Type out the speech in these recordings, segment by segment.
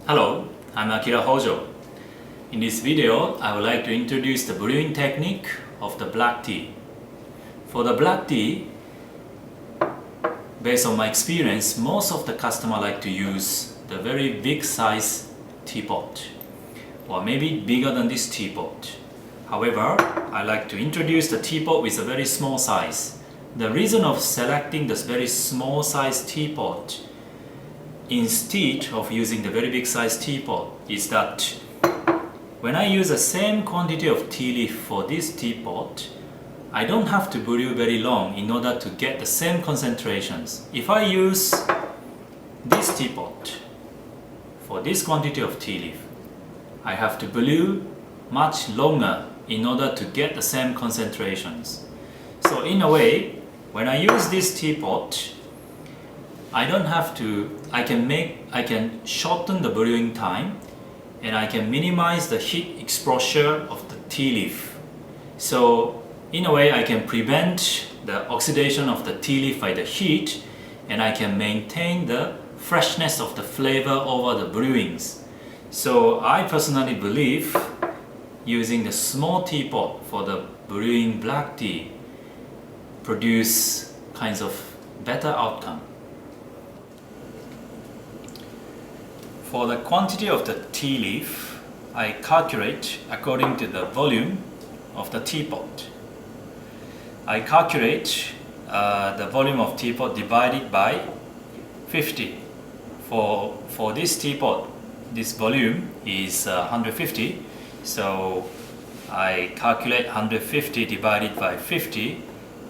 Hello, I'm Akira Hojo. In this video, I would like to introduce the brewing technique of the black tea. For the black tea, based on my experience, most of the customers like to use the very big size teapot, or maybe bigger than this teapot. However, I like to introduce the teapot with a very small size. The reason of selecting this very small size teapot instead of using the very big size teapot is that when I use the same quantity of tea leaf for this teapot, I don't have to brew very long in order to get the same concentrations. If I use this teapot for this quantity of tea leaf, I have to brew much longer in order to get the same concentrations. So in a way, when I use this teapot, I can shorten the brewing time, and I can minimize the heat exposure of the tea leaf. So in a way, I can prevent the oxidation of the tea leaf by the heat, and I can maintain the freshness of the flavor over the brewings. So I personally believe using the small teapot for the brewing black tea produce kinds of better outcome. For the quantity of the tea leaf, I calculate according to the volume of the teapot. I calculate the volume of teapot divided by 50. For this teapot, this volume is 150, so I calculate 150 divided by 50,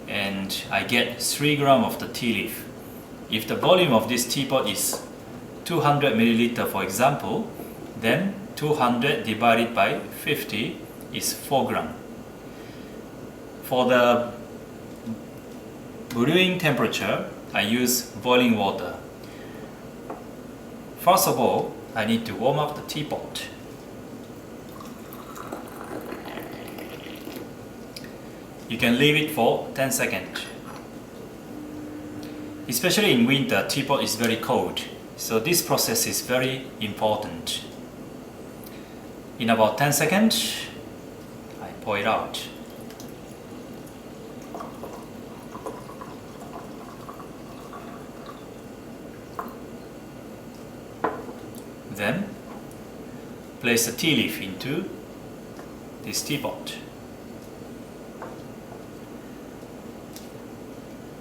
and I get 3 grams of the tea leaf. If the volume of this teapot is 200 milliliter, for example, then 200 divided by 50 is 4 grams. For the brewing temperature, I use boiling water. First of all, I need to warm up the teapot. You can leave it for 10 seconds. Especially in winter, teapot is very cold, so this process is very important. In about 10 seconds, I pour it out. Then, place the tea leaf into this teapot.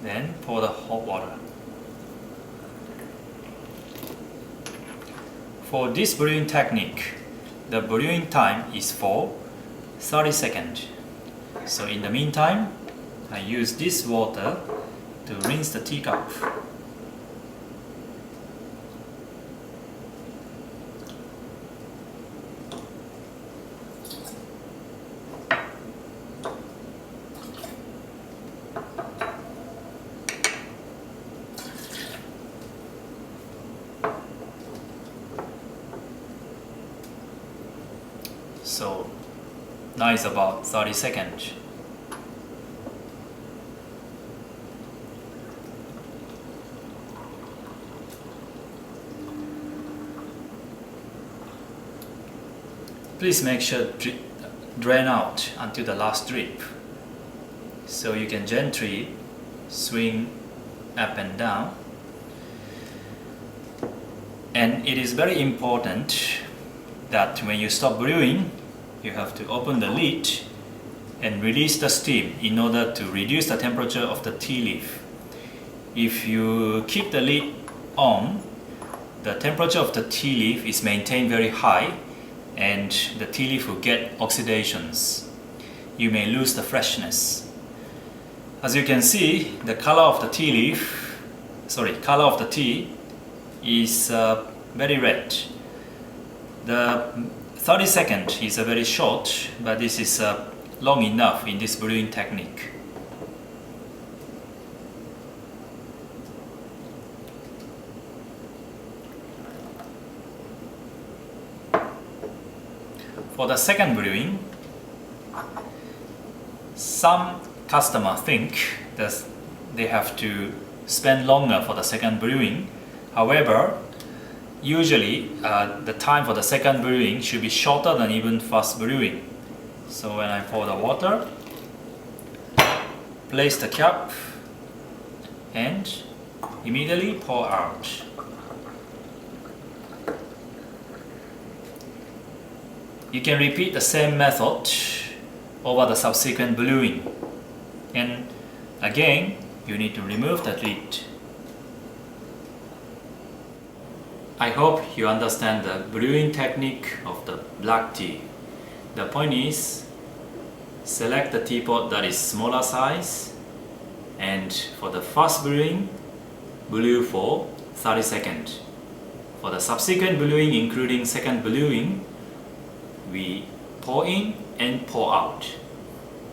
Then pour the hot water. For this brewing technique, the brewing time is for 30 seconds. So in the meantime, I use this water to rinse the teacup. So now it's about 30 seconds. Please make sure to drain out until the last drip, so you can gently swing up and down. And it is very important that when you stop brewing, you have to open the lid and release the steam in order to reduce the temperature of the tea leaf. If you keep the lid on, the temperature of the tea leaf is maintained very high, and the tea leaf will get oxidations. You may lose the freshness. As you can see, the color of the tea is very red. The 30 seconds is very short, but this is long enough in this brewing technique. For the second brewing, some customers think that they have to spend longer for the second brewing. However, usually the time for the second brewing should be shorter than even first brewing. So when I pour the water, place the cap and immediately pour out. You can repeat the same method over the subsequent brewing, and again you need to remove the lid. I hope you understand the brewing technique of the black tea. The point is, select the teapot that is smaller size, and for the first brewing, brew for 30 seconds. For the subsequent brewing, including second brewing, we pour in and pour out.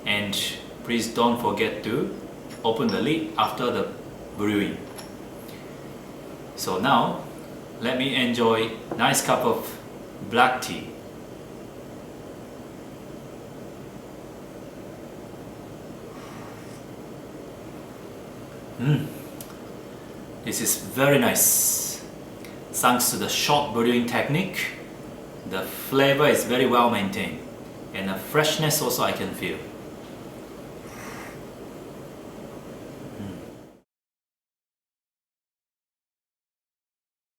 And please don't forget to open the lid after the brewing. So now, let me enjoy a nice cup of black tea. This is very nice. Thanks to the short brewing technique, the flavor is very well maintained, and the freshness also I can feel.